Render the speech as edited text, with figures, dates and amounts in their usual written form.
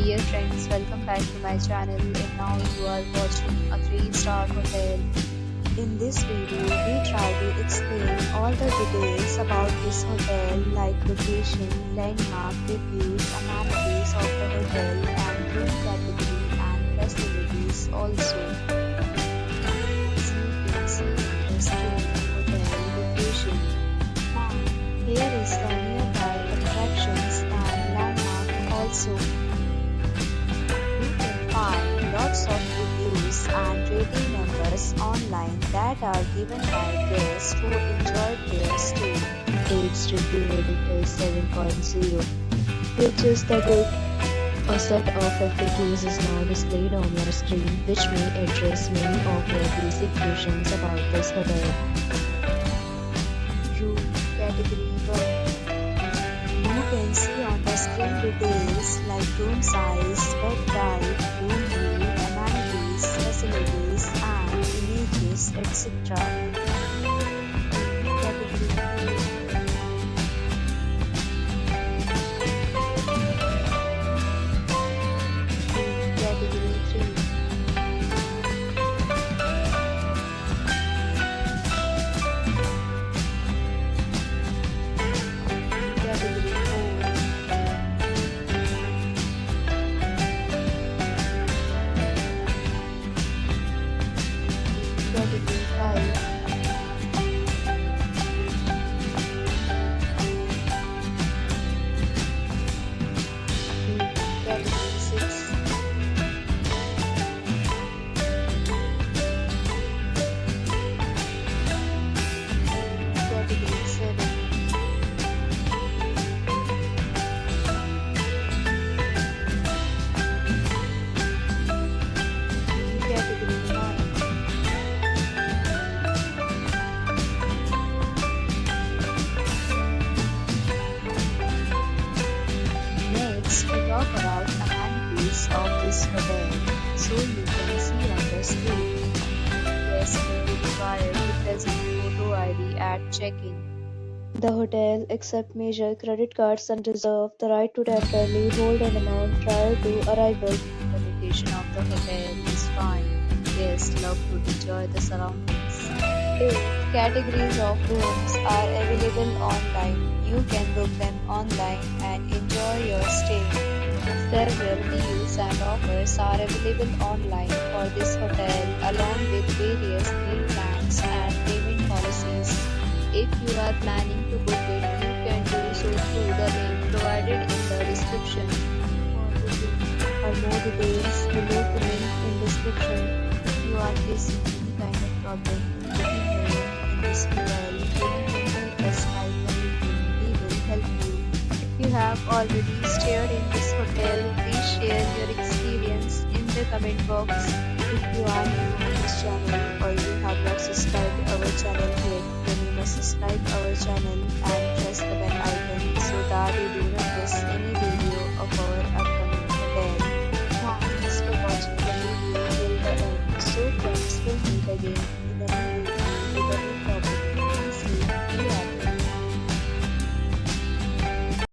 Dear friends, welcome back to my channel, and now you are watching a 3-star hotel. In this video, we try to explain all the details about this hotel like location, landmark, reviews, amenities of the hotel and room category and facilities also. As you can see on the screen, hotel location. Now, here is the nearby attractions and landmark also. Find lots of reviews and rating numbers online that are given by guests who enjoyed their stay. Its review rating is 7.0, which is the good. A set of FAQs is now displayed on your screen, which may address many of your basic questions about this hotel. Room category 1. You can see on the screen details like room size, bed type, room view, amenities, facilities, and images, etc. Category 2. Category 3. Category 4. Category 5. Category 6. Category 7. Category 9. Next, we talk about amenities of this hotel. So you can see on the screen. Guests will be required to present photo ID at check-in. The hotel accepts major credit cards and reserves the right to temporarily hold an amount prior to arrival. The location of the hotel is fine. Guests love to enjoy the surroundings. 8 categories of rooms are available online. You can book them online and enjoy your stay. Several deals and offers are available online for this hotel along with various meal plans and payment policies. If you are planning to book it, you can do so through the link provided in the description. For more details, below the link in description. If you are facing any kind of problem booking a room in this hotel, then you can help us by commenting. We will help you. If you have already stayed in this hotel, please share your experience in the comment box. If you are new